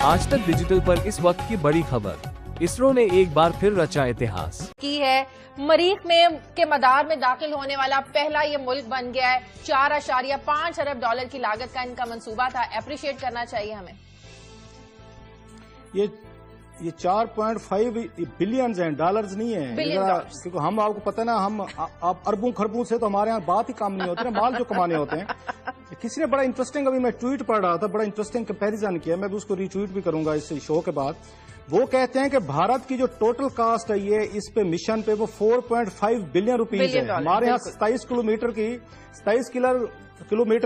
आज तक डिजिटल पर इस वक्त की बड़ी खबर, इसरो ने एक बार फिर रचा इतिहास की है। मरीख में के मदार में दाखिल होने वाला पहला ये मुल्क बन गया है। 4.5 अरब डॉलर की लागत का इनका मंसूबा था। एप्रिशिएट करना चाहिए हमें। ये 4.5 बिलियन हैं, डॉलर्स नहीं है। क्योंकि हम, आपको पता है ना, हम आप अरबों खरबों से तो हमारे यहाँ बात ही काम नहीं होती ना, माल जो कमाने होते हैं। किसी ने बड़ा इंटरेस्टिंग, अभी मैं ट्वीट पढ़ रहा था, बड़ा इंटरेस्टिंग कंपैरिजन किया, मैं भी उसको रीट्वीट भी करूंगा इस शो के बाद। वो कहते हैं कि भारत की जो टोटल कास्ट है ये इस पे मिशन पे वो 4.5 बिलियन रुपीज है। हमारे यहाँ 27 किलोमीटर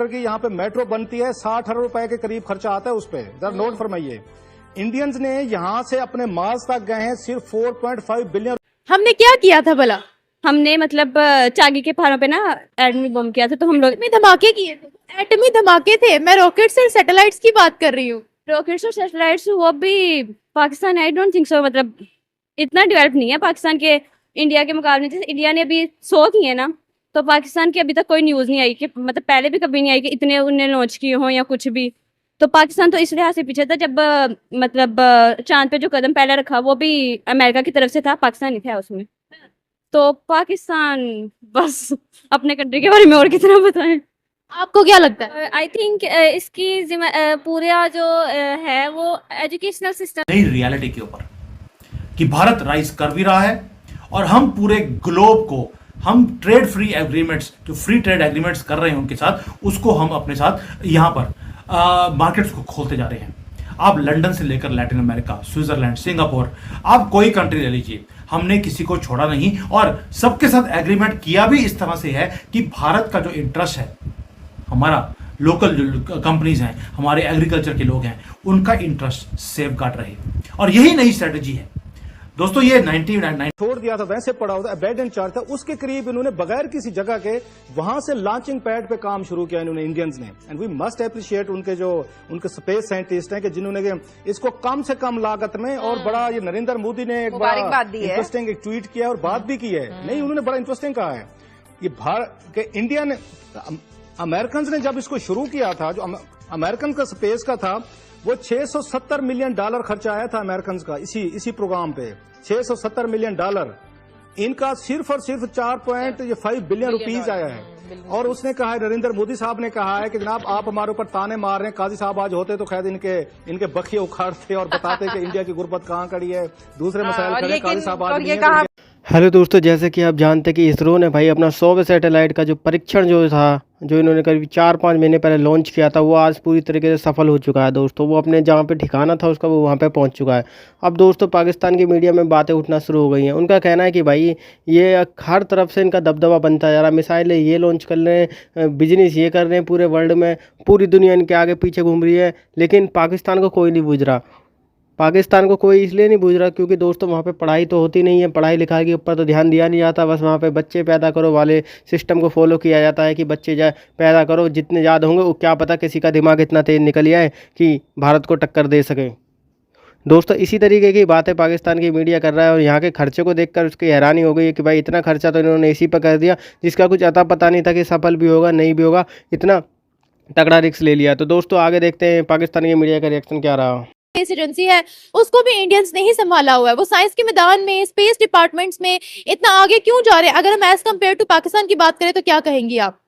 की यहाँ पे मेट्रो बनती है, 60 अरब रुपए के करीब खर्चा आता है उस पर। जरा नोट फरमाइए, इंडियंस ने यहाँ से अपने मार्स तक गए हैं सिर्फ 4.5 बिलियन। हमने क्या किया था भला? हमने मतलब चागी के पहाड़ों पे ना एटमी बम किया था, तो हम लोग में धमाके किए थे। एटमी धमाके थे। मैं रॉकेट्स और सैटेलाइट्स की बात कर रही हूँ। रॉकेट्स और सैटेलाइट्स वो भी Pakistan, I don't think so, मतलब इतना डेवलप नहीं है पाकिस्तान के इंडिया के मुकाबले। जैसे इंडिया ने अभी 100 किए ना, तो पाकिस्तान की अभी तक कोई न्यूज़ नहीं आई कि, मतलब पहले भी कभी नहीं आई कि इतने उनने लॉन्च किए हों या कुछ भी। तो पाकिस्तान तो इस लिहाज से पीछे था, जब मतलब चांद पे जो कदम पहले रखा वो भी अमेरिका की तरफ से था, पाकिस्तान नहीं था उसमें। तो पाकिस्तान बस अपने कंट्री के बारे में और कितना बताएं। आपको क्या लगता है? आई थिंक इसकी पूरा जो है वो एजुकेशनल सिस्टम, नई रियलिटी के ऊपर कि भारत राइज कर भी रहा है और हम पूरे ग्लोब को, हम ट्रेड फ्री एग्रीमेंट्स, जो फ्री ट्रेड एग्रीमेंट्स कर रहे हैं उनके साथ, उसको हम अपने साथ यहाँ पर मार्केट्स को खोलते जा रहे हैं। आप लंदन से लेकर लैटिन अमेरिका, स्विट्जरलैंड, सिंगापुर, आप कोई कंट्री ले लीजिए, हमने किसी को छोड़ा नहीं और सबके साथ एग्रीमेंट किया भी इस तरह से है कि भारत का जो इंटरेस्ट है, हमारा लोकल जो कंपनीज हैं, हमारे एग्रीकल्चर के लोग हैं, उनका इंटरेस्ट सेफ गार्ड रहे, और यही नई स्ट्रेटेजी है दोस्तों। ये 1999 छोड़ दिया था, वैसे पड़ा हुआ था, अबैंडन चार्ज था, उसके करीब इन्होंने बगैर किसी जगह के वहां से लॉन्चिंग पैड पे काम शुरू किया इन्होंने, इंडियंस ने। एंड वी मस्ट अप्रिशिएट उनके स्पेस साइंटिस्ट हैं कि जिन्होंने इसको कम से कम लागत में, और बड़ा, ये नरेंद्र मोदी ने एक बड़ा इंटरेस्टिंग एक ट्वीट किया और बात भी की है। नहीं, उन्होंने बड़ा इंटरेस्टिंग कहा है, ये भारत के इंडिया ने, अमेरिकन ने जब इसको शुरू किया था, जो अमेरिकन का स्पेस का था, वो $670 मिलियन खर्चा आया था अमेरिकन का इसी प्रोग्राम पे। $670 मिलियन। इनका सिर्फ और सिर्फ 4.5 बिलियन रुपीज आया है। और उसने कहा है, नरेंद्र मोदी साहब ने कहा है कि जनाब आप हमारे ऊपर ताने मार रहे हैं, काजी साहब आज होते तो शायद इनके बखिए उखाड़ते और बताते कि इंडिया की गुर्बत कहाँ खड़ी है, दूसरे मसाइल खड़े, काजी साहब आज नहीं है। हेलो दोस्तों, जैसे कि आप जानते हैं कि इसरो ने भाई अपना 100वें सैटेलाइट का जो परीक्षण जो था, जो इन्होंने करीब 4-5 महीने पहले लॉन्च किया था, वो आज पूरी तरीके से सफल हो चुका है दोस्तों। वो अपने जहाँ पे ठिकाना था उसका, वो वहाँ पे पहुँच चुका है। अब दोस्तों पाकिस्तान की मीडिया में बातें उठना शुरू हो गई हैं। उनका कहना है कि भाई ये हर तरफ से इनका दबदबा बनता जा रहा है, मिसाइलें ये लॉन्च कर रहे हैं, बिजनेस ये कर रहे हैं, पूरे वर्ल्ड में पूरी दुनिया इनके आगे पीछे घूम रही है, लेकिन पाकिस्तान को कोई नहीं बूझ रहा। पाकिस्तान को कोई इसलिए नहीं बूझ रहा क्योंकि दोस्तों वहाँ पे पढ़ाई तो होती नहीं है, पढ़ाई लिखाई के ऊपर तो ध्यान दिया नहीं जाता। बस वहाँ पे बच्चे पैदा करो वाले सिस्टम को फॉलो किया जाता है कि बच्चे पैदा करो, जितने ज़्यादा होंगे वो क्या पता किसी का दिमाग इतना तेज निकल जाए कि भारत को टक्कर दे सके। दोस्तों इसी तरीके की बातें पाकिस्तान की मीडिया कर रहा है, और यहाँ के खर्चे को देखकर उसकी हैरानी हो गई है कि भाई इतना खर्चा तो इन्होंने इसी पर कर दिया जिसका कुछ अता पता नहीं था कि सफल भी होगा नहीं भी होगा, इतना तगड़ा रिस्क ले लिया। तो दोस्तों आगे देखते हैं पाकिस्तान की मीडिया का रिएक्शन क्या रहा। स्पेस एजेंसी है उसको भी इंडियंस ने ही संभाला हुआ है। वो साइंस के मैदान में, स्पेस डिपार्टमेंट्स में इतना आगे क्यों जा रहे हैं? अगर हम एज कम्पेयर टू पाकिस्तान की बात करें तो क्या कहेंगी आप?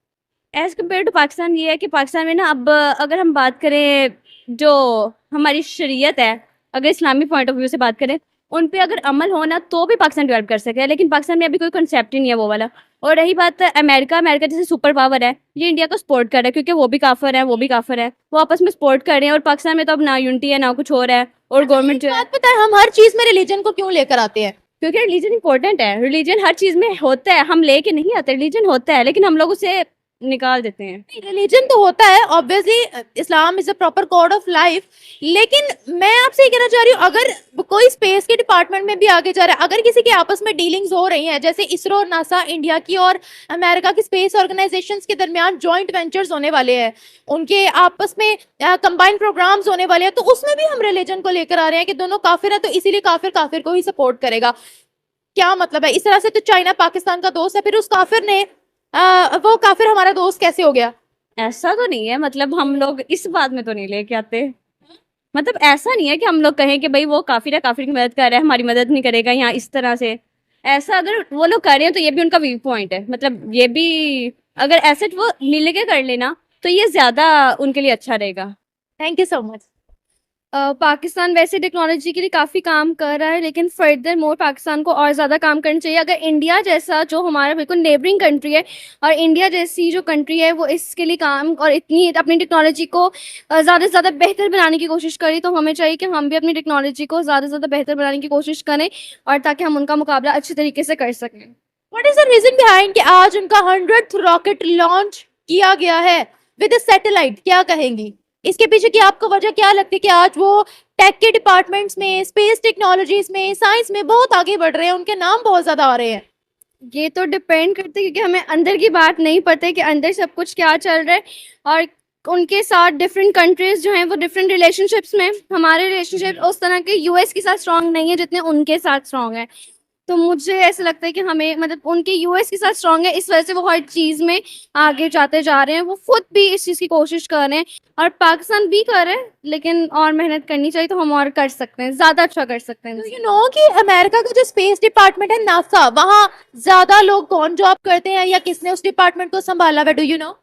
एज कम्पेयर टू पाकिस्तान ये है कि पाकिस्तान में ना, अब अगर हम बात करें जो हमारी शरीयत है, अगर इस्लामी पॉइंट ऑफ व्यू से बात करें, उन पे अगर अमल होना तो भी पाकिस्तान डेवलप कर सके, लेकिन पाकिस्तान में अभी कोई कंसेप्ट ही नहीं है वो वाला। और रही बात अमेरिका जैसे सुपर पावर है, ये इंडिया को सपोर्ट कर रहा है क्योंकि वो भी काफिर है, वो भी काफिर है, वो आपस में सपोर्ट कर रहे हैं। और पाकिस्तान में तो अब ना यूनिटी है ना कुछ और है। और गवर्नमेंट जो बात पता है, हम हर चीज में रिलीजन को क्यों लेकर आते हैं? क्योंकि रिलीजन इंपॉर्टेंट है। रिलीजन हर चीज में होता है, हम लेके नहीं आते, रिलीजन होता है, लेकिन हम लोग उसे निकाल देते हैं। रिलीजन तो होता है, obviously Islam is a proper code of life, लेकिन मैं आपसे ये कहना चाह रही हूँ, अगर कोई स्पेस के डिपार्टमेंट में भी आगे जा रहा है, अगर किसी के आपस में डीलिंग्स हो रही हैं, जैसे इसरो और नासा, इंडिया की और अमेरिका की स्पेस ऑर्गेनाइजेशंस के दरमियान जॉइंट वेंचर्स होने वाले हैं, उनके आपस में कंबाइंड प्रोग्राम्स होने वाले हैं, तो उसमें भी हम रिलीजन को लेकर आ रहे हैं कि दोनों काफिर है, तो इसीलिए काफिर काफिर को ही सपोर्ट करेगा। क्या मतलब है? इस तरह से तो चाइना पाकिस्तान का दोस्त है, फिर उस काफिर ने वो काफिर हमारा दोस्त कैसे हो गया? ऐसा तो नहीं है, मतलब हम लोग इस बात में तो नहीं लेके आते। मतलब ऐसा नहीं है कि हम लोग कहें कि भाई वो काफिर है, काफिर की मदद कर रहा है, हमारी मदद नहीं करेगा यहाँ इस तरह से। ऐसा अगर वो लोग कर रहे हैं तो ये भी उनका वीक पॉइंट है। मतलब ये भी अगर एसेट वो मिल के कर लेना तो ये ज्यादा उनके लिए अच्छा रहेगा। Thank you so much. Pakistan वैसे टेक्नोलॉजी के लिए काफ़ी काम कर रहा है, लेकिन फर्दर मोर पाकिस्तान को और ज़्यादा काम करना चाहिए। अगर इंडिया जैसा जो हमारा बिल्कुल नेबरिंग कंट्री है और इंडिया जैसी जो कंट्री है वो इसके लिए काम और इतनी अपनी टेक्नोलॉजी को ज़्यादा से ज़्यादा बेहतर बनाने की कोशिश करें, तो हमें चाहिए कि हम भी अपनी टेक्नोलॉजी को ज़्यादा से ज़्यादा बेहतर बनाने की कोशिश करें और ताकि हम उनका मुकाबला अच्छे तरीके से कर सकें। What is the reason behind कि आज उनका 100th रॉकेट लॉन्च किया गया है विद सैटेलाइट, क्या कहेंगी इसके पीछे की आपको वजह क्या लगती है कि आज वो टेक के डिपार्टमेंट्स में, स्पेस टेक्नोलॉजीज में, साइंस में बहुत आगे बढ़ रहे हैं, उनके नाम बहुत ज्यादा आ रहे हैं? ये तो डिपेंड करते हैं, क्योंकि हमें अंदर की बात नहीं पता है कि अंदर सब कुछ क्या चल रहा है, और उनके साथ डिफरेंट कंट्रीज जो हैं वो डिफरेंट रिलेशनशिप्स में। हमारे रिलेशनशिप उस तरह के यूएस के साथ स्ट्रांग नहीं है जितने उनके साथ स्ट्रांग है। तो मुझे ऐसा लगता है कि हमें मतलब उनके यूएस के साथ स्ट्रांग है, इस वजह से वो हर चीज़ में आगे जाते जा रहे हैं। वो खुद भी इस चीज़ की कोशिश कर रहे हैं और पाकिस्तान भी कर रहे हैं, लेकिन और मेहनत करनी चाहिए तो हम और कर सकते हैं, ज़्यादा अच्छा कर सकते हैं। यू नो कि अमेरिका का जो स्पेस डिपार्टमेंट है नासा, वहाँ ज्यादा लोग कौन जॉब करते हैं या किसने उस डिपार्टमेंट को संभाला है, डू यू नो?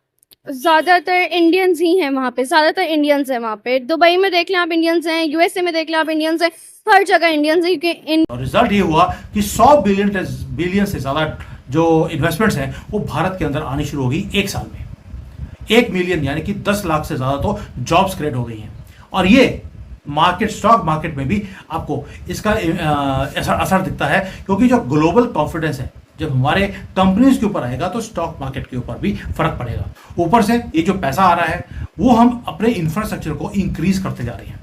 ज़्यादातर इंडियंस ही हैं वहाँ पे, ज़्यादातर इंडियंस हैं वहाँ पे। दुबई में देख लें आप इंडियंस हैं, यूएसए में देख लें आप इंडियंस हैं, हर जगह इंडियंस हैं, क्योंकि और रिजल्ट ये हुआ कि 100 बिलियन से ज़्यादा जो इन्वेस्टमेंट्स हैं वो भारत के अंदर आनी शुरू हो गई एक साल में। 1 मिलियन यानी कि 10 लाख से ज़्यादा तो जॉब्स क्रिएट हो गई हैं। और ये मार्केट, स्टॉक मार्केट में भी आपको इसका असर दिखता है, क्योंकि जो ग्लोबल कॉन्फिडेंस है जब हमारे कंपनीज के ऊपर आएगा तो स्टॉक मार्केट के ऊपर भी फर्क पड़ेगा। ऊपर से ये जो पैसा आ रहा है वो हम अपने इंफ्रास्ट्रक्चर को इंक्रीज करते जा रहे हैं,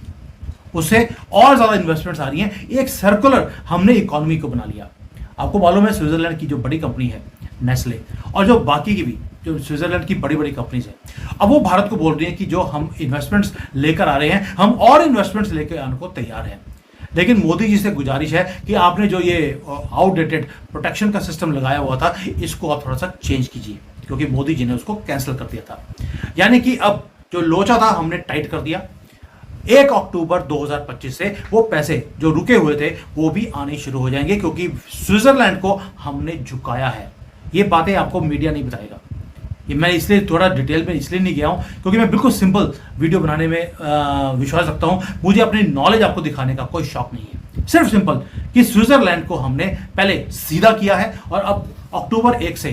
उससे और ज़्यादा इन्वेस्टमेंट्स आ रही हैं। एक सर्कुलर हमने इकोनॉमी को बना लिया। आपको मालूम है स्विट्जरलैंड की जो बड़ी कंपनी है नेस्ले, और जो बाकी की भी जो स्विट्जरलैंड की बड़ी बड़ी कंपनीज हैं, अब वो भारत को बोल रही हैं कि जो हम इन्वेस्टमेंट्स लेकर आ रहे हैं हम और इन्वेस्टमेंट्स लेकर आने को तैयार हैं। लेकिन मोदी जी से गुजारिश है कि आपने जो ये आउटडेटेड प्रोटेक्शन का सिस्टम लगाया हुआ था इसको आप थोड़ा सा चेंज कीजिए, क्योंकि मोदी जी ने उसको कैंसिल कर दिया था। यानी कि अब जो लोचा था हमने टाइट कर दिया। 1 अक्टूबर 2025 से वो पैसे जो रुके हुए थे वो भी आने शुरू हो जाएंगे, क्योंकि स्विट्जरलैंड को हमने झुकाया है। ये बातें आपको मीडिया नहीं बताएगा। ये मैं इसलिए थोड़ा डिटेल में इसलिए नहीं गया हूँ क्योंकि मैं बिल्कुल सिंपल वीडियो बनाने में विश्वास रखता हूँ। मुझे अपनी नॉलेज आपको दिखाने का कोई शौक नहीं है, सिर्फ सिंपल कि स्विट्जरलैंड को हमने पहले सीधा किया है और अब अक्टूबर 1 से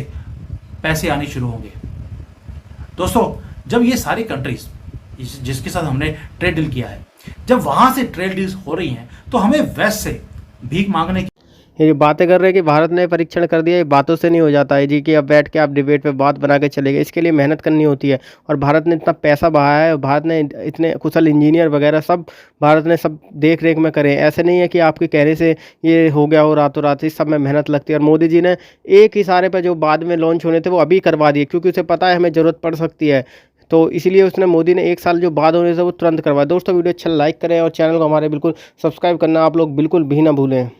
पैसे आने शुरू होंगे। दोस्तों, जब ये सारी कंट्रीज जिसके साथ हमने ट्रेड डील किया है, जब वहां से ट्रेड डील्स हो रही हैं तो हमें वेस्ट से भीख मांगने की ये जो बातें कर रहे हैं कि भारत ने परीक्षण कर दिया, ये बातों से नहीं हो जाता है जी कि अब बैठ के आप डिबेट पे बात बना के चले गए। इसके लिए मेहनत करनी होती है और भारत ने इतना पैसा बहाया है, भारत ने इतने कुशल इंजीनियर वगैरह सब भारत ने सब देख रेख में करे। ऐसे नहीं है कि आपके कहने से ये हो गया हो रातों रात, इस सब में मेहनत लगती है। और मोदी जी ने एक इशारे पर जो बाद में लॉन्च होने थे वो अभी करवा दिए, क्योंकि उसे पता है हमें ज़रूरत पड़ सकती है, तो इसलिए उसने मोदी ने 1 साल जो बाद होने से वो तुरंत करवाया। दोस्तों, वीडियो अच्छा लाइक करें और चैनल को हमारे बिल्कुल सब्सक्राइब करना आप लोग बिल्कुल भी ना भूलें।